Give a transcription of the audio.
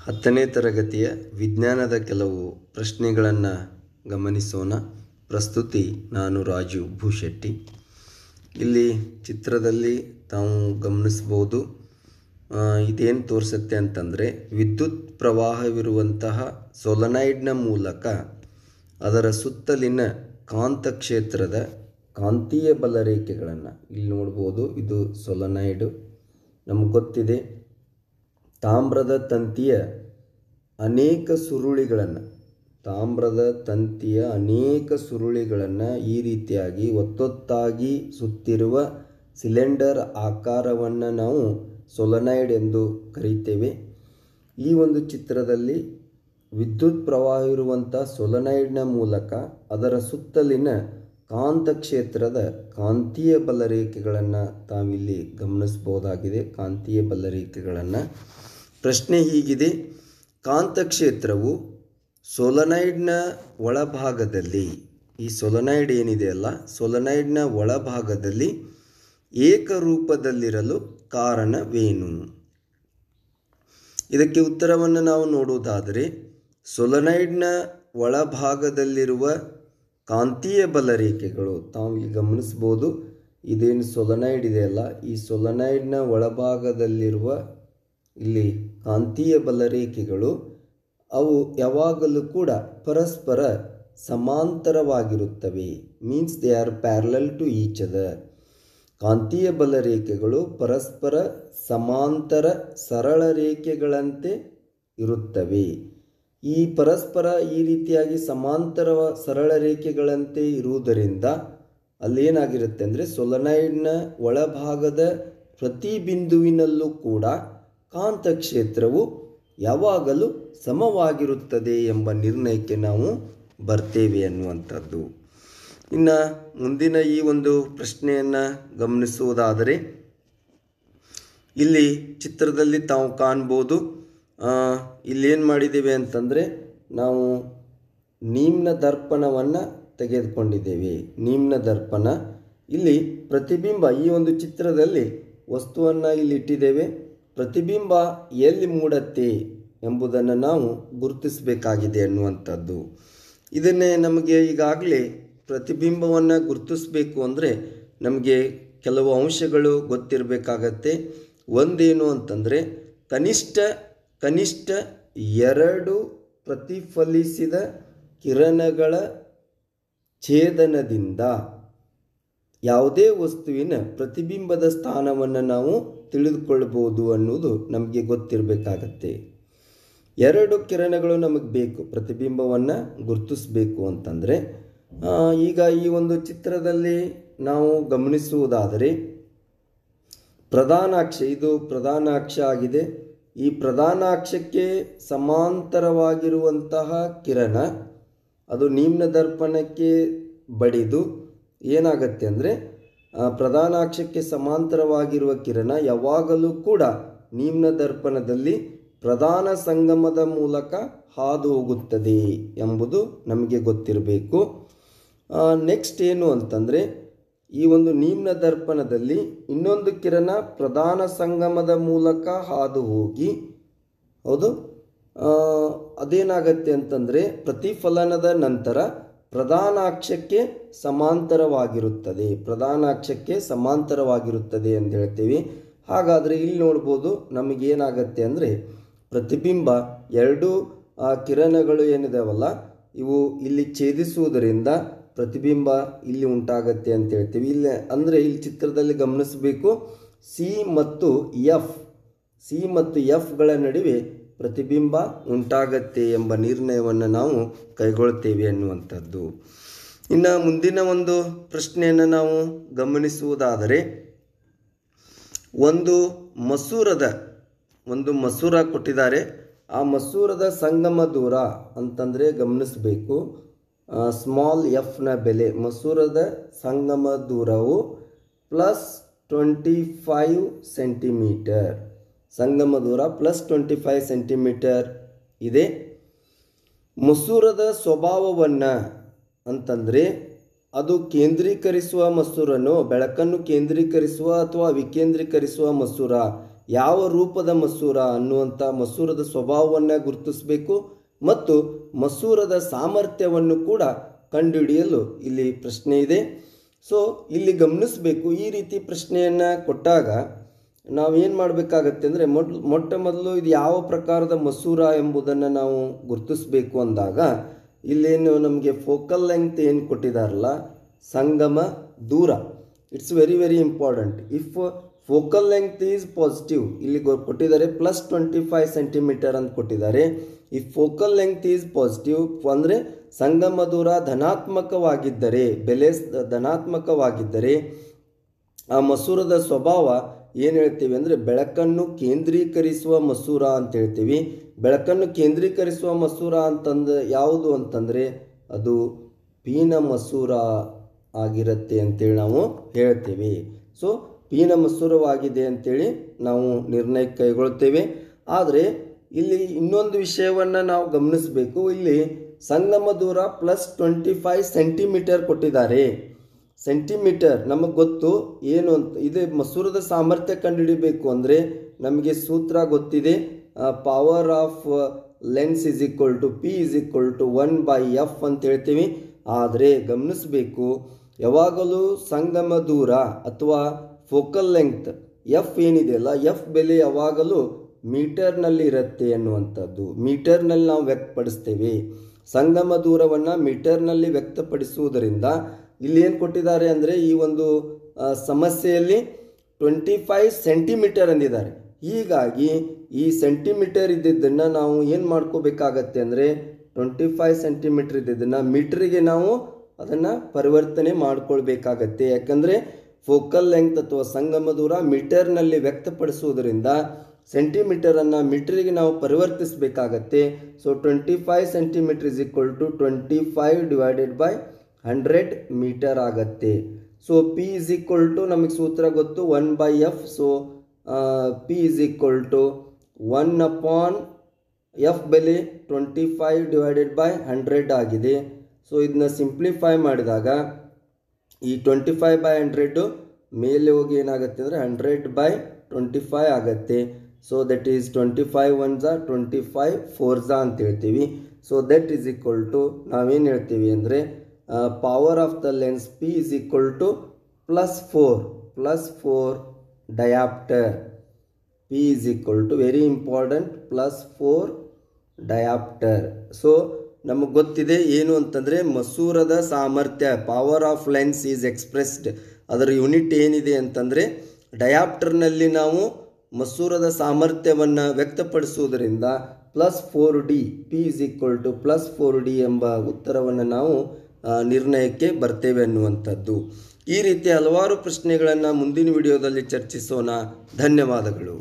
10ನೇ ತರಗತಿಯ ವಿಜ್ಞಾನದ ಕೆಲವು ಪ್ರಶ್ನೆಗಳನ್ನು ಗಮನಿಸೋಣ. ಪ್ರಸ್ತುತಿ ನಾನು ರಾಜು ಭೂಶೆಟ್ಟಿ. ಇಲ್ಲಿ ಚಿತ್ರದಲ್ಲಿ ತಾವು ಗಮನಿಸ್ಬೋದು, ಇದೇನು ತೋರಿಸುತ್ತೆ ಅಂತಂದರೆ ವಿದ್ಯುತ್ ಪ್ರವಾಹವಿರುವಂತಹ ಸೊಲನಾಯ್ಡ್ನ ಮೂಲಕ ಅದರ ಸುತ್ತಲಿನ ಕಾಂತಕ್ಷೇತ್ರದ ಕಾಂತೀಯ ಬಲರೇಖೆಗಳನ್ನು ಇಲ್ಲಿ ನೋಡ್ಬೋದು. ಇದು ಸೊಲನಾಯ್ಡು. ನಮಗೆ ಗೊತ್ತಿದೆ, ತಾಮ್ರದ ತಂತಿಯ ಅನೇಕ ಸುರುಳಿಗಳನ್ನು ಈ ರೀತಿಯಾಗಿ ಒತ್ತೊತ್ತಾಗಿ ಸುತ್ತಿರುವ ಸಿಲಿಂಡರ್ ಆಕಾರವನ್ನು ನಾವು ಸೊಲನಾಯ್ಡ್ ಎಂದು ಕರೀತೇವೆ. ಈ ಒಂದು ಚಿತ್ರದಲ್ಲಿ ವಿದ್ಯುತ್ ಪ್ರವಾಹ ಇರುವಂಥ ಸೊಲನಾಯ್ಡ್ನ ಮೂಲಕ ಅದರ ಸುತ್ತಲಿನ ಕಾಂತಕ್ಷೇತ್ರದ ಕಾಂತೀಯ ಬಲರೇಖೆಗಳನ್ನು ತಾವಿಲ್ಲಿ ಗಮನಿಸಬಹುದಾಗಿದೆ. ಕಾಂತೀಯ ಬಲರೇಖೆಗಳನ್ನು. ಪ್ರಶ್ನೆ ಹೀಗಿದೆ: ಕಾಂತಕ್ಷೇತ್ರವು ಸೊಲನಾಯ್ಡ್ನ ಒಳಭಾಗದಲ್ಲಿ, ಈ ಸೊಲನಾಯ್ಡ್ ಏನಿದೆಯಲ್ಲ, ಸೊಲನಾಯ್ಡ್ನ ಒಳಭಾಗದಲ್ಲಿ ಏಕರೂಪದಲ್ಲಿರಲು ಕಾರಣವೇನು? ಇದಕ್ಕೆ ಉತ್ತರವನ್ನು ನಾವು ನೋಡುವುದಾದರೆ, ಸೊಲನಾಯ್ಡ್ನ ಒಳಭಾಗದಲ್ಲಿರುವ ಕಾಂತೀಯ ಬಲರೇಖೆಗಳು, ತಾವು ಇಲ್ಲಿ ಗಮನಿಸ್ಬೋದು, ಇದೇನು ಸೊಲನಾಯ್ಡ್ ಇದೆಯಲ್ಲ, ಈ ಸೊಲನಾಯ್ಡ್ನ ಒಳಭಾಗದಲ್ಲಿರುವ ಇಲ್ಲಿ ಕಾಂತೀಯ ಬಲರೇಖೆಗಳು ಅವು ಯಾವಾಗಲೂ ಕೂಡ ಪರಸ್ಪರ ಸಮಾಂತರವಾಗಿರುತ್ತವೆ. Means they are parallel to each other. ಕಾಂತೀಯ ಬಲರೇಖೆಗಳು ಪರಸ್ಪರ ಸಮಾಂತರ ಸರಳ ರೇಖೆಗಳಂತೆ ಇರುತ್ತವೆ. ಈ ಪರಸ್ಪರ ಈ ರೀತಿಯಾಗಿ ಸಮಾಂತರ ಸರಳ ರೇಖೆಗಳಂತೆ ಇರುವುದರಿಂದ ಅಲ್ಲೇನಾಗಿರುತ್ತೆ ಅಂದರೆ, ಸೊಲನಾಯ್ಡ್ನ ಒಳಭಾಗದ ಪ್ರತಿ ಬಿಂದುವಿನಲ್ಲೂ ಕೂಡ ಕಾಂತಕ್ಷೇತ್ರವು ಯಾವಾಗಲೂ ಸಮವಾಗಿರುತ್ತದೆ ಎಂಬ ನಿರ್ಣಯಕ್ಕೆ ನಾವು ಬರ್ತೇವೆ ಅನ್ನುವಂಥದ್ದು. ಇನ್ನು ಮುಂದಿನ ಈ ಒಂದು ಪ್ರಶ್ನೆಯನ್ನು ಗಮನಿಸುವುದಾದರೆ, ಇಲ್ಲಿ ಚಿತ್ರದಲ್ಲಿ ತಾವು ಕಾಣ್ಬೋದು, ಇಲ್ಲೇನು ಮಾಡಿದ್ದೇವೆ ಅಂತಂದರೆ, ನಾವು ನಿಮ್ನ ದರ್ಪಣವನ್ನು ತೆಗೆದುಕೊಂಡಿದ್ದೇವೆ. ನಿಮ್ನ ದರ್ಪಣ, ಇಲ್ಲಿ ಪ್ರತಿಬಿಂಬ, ಈ ಒಂದು ಚಿತ್ರದಲ್ಲಿ ವಸ್ತುವನ್ನು ಇಲ್ಲಿ ಇಟ್ಟಿದ್ದೇವೆ. ಪ್ರತಿಬಿಂಬ ಎಲ್ಲಿ ಮೂಡುತ್ತೆ ಎಂಬುದನ್ನು ನಾವು ಗುರುತಿಸಬೇಕಾಗಿದೆ ಅನ್ನುವಂಥದ್ದು. ಇದನ್ನೇ ನಮಗೆ ಈಗಾಗಲೇ ಪ್ರತಿಬಿಂಬವನ್ನು ಗುರುತಿಸಬೇಕು ಅಂದರೆ ನಮಗೆ ಕೆಲವು ಅಂಶಗಳು ಗೊತ್ತಿರಬೇಕಾಗತ್ತೆ. ಒಂದೇನು ಅಂತಂದರೆ, ಕನಿಷ್ಠ 2 ಪ್ರತಿಫಲಿಸಿದ ಕಿರಣಗಳ ಛೇದನದಿಂದ ಯಾವುದೇ ವಸ್ತುವಿನ ಪ್ರತಿಬಿಂಬದ ಸ್ಥಾನವನ್ನು ನಾವು ತಿಳಿದುಕೊಳ್ಬೋದು ಅನ್ನೋದು ನಮಗೆ ಗೊತ್ತಿರಬೇಕಾಗತ್ತೆ. 2 ಕಿರಣಗಳು ನಮಗೆ ಬೇಕು ಪ್ರತಿಬಿಂಬವನ್ನು ಗುರುತಿಸಬೇಕು ಅಂತಂದರೆ. ಈಗ ಈ ಒಂದು ಚಿತ್ರದಲ್ಲಿ ನಾವು ಗಮನಿಸುವುದಾದರೆ, ಪ್ರಧಾನ ಅಕ್ಷ, ಇದು ಪ್ರಧಾನ ಅಕ್ಷ ಆಗಿದೆ. ಈ ಪ್ರಧಾನ ಅಕ್ಷಕ್ಕೆ ಸಮಾಂತರವಾಗಿರುವಂತಹ ಕಿರಣ ಅದು ನಿಮ್ನ ದರ್ಪಣಕ್ಕೆ ಬಡಿದು ಏನಾಗತ್ತೆ ಅಂದರೆ, ಪ್ರಧಾನ ಅಕ್ಷಕ್ಕೆ ಸಮಾಂತರವಾಗಿರುವ ಕಿರಣ ಯಾವಾಗಲೂ ಕೂಡ ನಿಮ್ನ ದರ್ಪಣದಲ್ಲಿ ಪ್ರಧಾನ ಸಂಗಮದ ಮೂಲಕ ಹಾದು ಹೋಗುತ್ತದೆ ಎಂಬುದು ನಮಗೆ ಗೊತ್ತಿರಬೇಕು. ನೆಕ್ಸ್ಟ್ ಏನು ಅಂತಂದರೆ, ಈ ಒಂದು ನಿಮ್ನ ದರ್ಪಣದಲ್ಲಿ ಇನ್ನೊಂದು ಕಿರಣ ಪ್ರಧಾನ ಸಂಗಮದ ಮೂಲಕ ಹಾದು ಹೋಗಿ, ಹೌದು, ಅದೇನಾಗತ್ತೆ ಅಂತಂದರೆ ಪ್ರತಿಫಲನದ ನಂತರ ಪ್ರಧಾನ ಅಕ್ಷಕ್ಕೆ ಸಮಾಂತರವಾಗಿರುತ್ತದೆ ಅಂತ ಹೇಳ್ತೀವಿ. ಹಾಗಾದರೆ ಇಲ್ಲಿ ನೋಡ್ಬೋದು, ನಮಗೇನಾಗತ್ತೆ ಅಂದರೆ ಪ್ರತಿಬಿಂಬ 2 ಕಿರಣಗಳು ಏನಿದಾವಲ್ಲ, ಇವು ಇಲ್ಲಿ ಛೇದಿಸುವುದರಿಂದ ಪ್ರತಿಬಿಂಬ ಇಲ್ಲಿ ಉಂಟಾಗತ್ತೆ ಅಂತ ಹೇಳ್ತೀವಿ. ಇಲ್ಲಿ ಅಂದರೆ ಇಲ್ಲಿ ಚಿತ್ರದಲ್ಲಿ ಗಮನಿಸಬೇಕು, ಸಿ ಮತ್ತು ಎಫ್ಗಳ ನಡುವೆ ಪ್ರತಿಬಿಂಬ ಉಂಟಾಗತ್ತೆ ಎಂಬ ನಿರ್ಣಯವನ್ನು ನಾವು ಕೈಗೊಳ್ತೇವೆ ಅನ್ನುವಂಥದ್ದು. ಇನ್ನು ಮುಂದಿನ ಒಂದು ಪ್ರಶ್ನೆಯನ್ನು ನಾವು ಗಮನಿಸುವುದಾದರೆ, ಒಂದು ಮಸೂರ ಕೊಟ್ಟಿದ್ದಾರೆ. ಆ ಮಸೂರದ ಸಂಗಮ ದೂರ ಅಂತಂದರೆ ಗಮನಿಸಬೇಕು, ಸ್ಮಾಲ್ ಎಫ್ನ ಬೆಲೆ, ಮಸೂರದ ಸಂಗಮ ದೂರವು +25 ಸೆಂಟಿಮೀಟರ್, ಸಂಗಮ ದೂರ +25 ಸೆಂಟಿಮೀಟರ್ ಇದೆ. ಮಸೂರದ ಸ್ವಭಾವವನ್ನು ಅಂತಂದರೆ, ಅದು ಕೇಂದ್ರೀಕರಿಸುವ ಮಸೂರನೋ, ಬೆಳಕನ್ನು ಕೇಂದ್ರೀಕರಿಸುವ ಅಥವಾ ವಿಕೇಂದ್ರೀಕರಿಸುವ ಮಸೂರ ಯಾವ ರೂಪದ ಮಸೂರ ಅನ್ನುವಂಥ ಮಸೂರದ ಸ್ವಭಾವವನ್ನು ಗುರುತಿಸಬೇಕು ಮತ್ತು ಮಸೂರದ ಸಾಮರ್ಥ್ಯವನ್ನು ಕೂಡ ಕಂಡುಹಿಡಿಯಲು ಇಲ್ಲಿ ಪ್ರಶ್ನೆ ಇದೆ. ಸೊ ಇಲ್ಲಿ ಗಮನಿಸಬೇಕು, ಈ ರೀತಿ ಪ್ರಶ್ನೆಯನ್ನು ಕೊಟ್ಟಾಗ ನಾವೇನು ಮಾಡಬೇಕಾಗತ್ತೆ ಅಂದರೆ ಮೊಟ್ಟ ಮೊದಲು ಇದು ಯಾವ ಪ್ರಕಾರದ ಮಸೂರ ಎಂಬುದನ್ನು ನಾವು ಗುರುತಿಸಬೇಕು ಅಂದಾಗ ಇಲ್ಲೇನು ನಮಗೆ ಫೋಕಲ್ ಲೆಂಗ್ತ್ ಏನು ಕೊಟ್ಟಿದ್ದಾರಲ್ಲ, ಸಂಗಮ ದೂರ, it's very very important. If focal length is positive, ಇಲ್ಲಿ ಕೊಟ್ಟಿದ್ದಾರೆ +25 ಸೆಂಟಿಮೀಟರ್ ಅಂತ ಕೊಟ್ಟಿದ್ದಾರೆ. ಈ ಫೋಕಲ್ ಲೆಂಗ್ತ್ ಈಸ್ ಪಾಸಿಟಿವ್ ಅಂದರೆ ಸಂಗಮ ದೂರ ಧನಾತ್ಮಕವಾಗಿದ್ದರೆ, ಬೆಲೆ ಧನಾತ್ಮಕವಾಗಿದ್ದರೆ ಆ ಮಸೂರದ ಸ್ವಭಾವ ಏನು ಹೇಳ್ತೀವಿ ಅಂದರೆ ಬೆಳಕನ್ನು ಕೇಂದ್ರೀಕರಿಸುವ ಮಸೂರ ಅಂತ ಹೇಳ್ತೀವಿ. ಬೆಳಕನ್ನು ಕೇಂದ್ರೀಕರಿಸುವ ಮಸೂರ ಅಂತಂದು ಯಾವುದು ಅಂತಂದರೆ ಅದು ಪೀನ ಮಸೂರ ಆಗಿರುತ್ತೆ ಅಂತೇಳಿ ನಾವು ಹೇಳ್ತೀವಿ. ಸೊ ಪೀನ ಮಸೂರವಾಗಿದೆ ಅಂತೇಳಿ ನಾವು ನಿರ್ಣಯ ಕೈಗೊಳ್ತೇವೆ. ಆದರೆ ಇಲ್ಲಿ ಇನ್ನೊಂದು ವಿಷಯವನ್ನು ನಾವು ಗಮನಿಸಬೇಕು. ಇಲ್ಲಿ ಸಂಗಮ ದೂರ +25 ಸೆಂಟಿಮೀಟರ್ ಕೊಟ್ಟಿದ್ದಾರೆ. ಸೆಂಟಿಮೀಟರ್ ನಮಗೆ ಗೊತ್ತು ಏನು ಅಂತ. ಇದು ಮಸೂರದ ಸಾಮರ್ಥ್ಯ ಕಂಡುಹಿಡಿಬೇಕು ಅಂದರೆ ನಮಗೆ ಸೂತ್ರ ಗೊತ್ತಿದೆ, power of lens = P = 1/f ಅಂತ ಹೇಳ್ತೀವಿ. ಆದರೆ ಗಮನಿಸಬೇಕು, ಯಾವಾಗಲೂ ಸಂಗಮ ದೂರ ಅಥವಾ ಫೋಕಲ್ ಲೆಂಗ್ತ್ ಎಫ್ ಏನಿದೆಯಲ್ಲ, ಎಫ್ ಬೆಲೆ ಯಾವಾಗಲೂ ಮೀಟರ್ನಲ್ಲಿ ಇರುತ್ತೆ ಅನ್ನುವಂಥದ್ದು. ಮೀಟರ್ನಲ್ಲಿ ನಾವು ವ್ಯಕ್ತಪಡಿಸ್ತೇವೆ. ಸಂಗಮ ದೂರವನ್ನು ಮೀಟರ್ನಲ್ಲಿ ವ್ಯಕ್ತಪಡಿಸುವುದರಿಂದ ಇಲ್ಲಿ ಏನು ಕೊಟ್ಟಿದ್ದಾರೆ ಅಂದರೆ ಈ ಒಂದು ಸಮಸ್ಯೆಯಲ್ಲಿ 25 ಸೆಂಟಿಮೀಟರ್ ಅಂದಿದ್ದಾರೆ. ಹೀಗಾಗಿ ಈ ಸೆಂಟಿಮೀಟರ್ ಇದ್ದಿದ್ದನ್ನು ನಾವು ಏನು ಮಾಡ್ಕೋಬೇಕಾಗತ್ತೆ ಅಂದರೆ 25 ಸೆಂಟಿಮೀಟರ್ ಇದ್ದಿದ್ದನ್ನು ಮೀಟ್ರಿಗೆ ನಾವು ಅದನ್ನು ಪರಿವರ್ತನೆ ಮಾಡ್ಕೊಳ್ಬೇಕಾಗತ್ತೆ. ಯಾಕಂದರೆ ಫೋಕಲ್ ಲೆಂಗ್ತ್ ಅಥವಾ ಸಂಗಮ ದೂರ ಮೀಟರ್ನಲ್ಲಿ ವ್ಯಕ್ತಪಡಿಸುವುದರಿಂದ ಸೆಂಟಿಮೀಟರನ್ನು ಮೀಟರಿಗೆ ನಾವು ಪರಿವರ್ತಿಸಬೇಕಾಗತ್ತೆ. ಸೊ 25 ಸೆಂಟಿಮೀಟರ್ = 25/100 ಮೀಟರ್ ಆಗತ್ತೆ. ಸೊ P = ನಮಗೆ ಸೂತ್ರ ಗೊತ್ತು 1/f. ಸೊ P = 1/f ಬೆಲೆ 25/100 ಆಗಿದೆ. ಸೊ ಇದನ್ನ ಸಿಂಪ್ಲಿಫೈ ಮಾಡಿದಾಗ ಈ 25/100 ಮೇಲೆ ಹೋಗಿ ಏನಾಗುತ್ತೆ ಅಂದರೆ 100/25 ಆಗುತ್ತೆ. So that is 25 1s 25 4s ಅಂತ ಹೇಳ್ತೀವಿ. ಸೊ ದಟ್ ಈಸ್ ನಾವೇನು ಹೇಳ್ತೀವಿ ಅಂದರೆ power of the lens P = +4 dioptre. P very important +4 dioptre. So ನಮಗೆ ಗೊತ್ತಿದೆ ಏನು ಅಂತಂದರೆ ಮಸೂರದ ಸಾಮರ್ಥ್ಯ, power of lens is expressed, ಅದರ ಯೂನಿಟ್ ಏನಿದೆ ಅಂತಂದರೆ ಡಯಾಪ್ಟರ್ನಲ್ಲಿ ನಾವು ಮಸೂರದ ಸಾಮರ್ಥ್ಯವನ್ನು ವ್ಯಕ್ತಪಡಿಸುವುದರಿಂದ +4D, P = +4D ಎಂಬ ಉತ್ತರವನ್ನು ನಾವು ನಿರ್ಣಯಕ್ಕೆ ಬರ್ತೇವೆ ಅನ್ನುವಂಥದ್ದು. ಈ ರೀತಿ ಹಲವಾರು ಪ್ರಶ್ನೆಗಳನ್ನು ಮುಂದಿನ ವಿಡಿಯೋದಲ್ಲಿ ಚರ್ಚಿಸೋಣ. ಧನ್ಯವಾದಗಳು.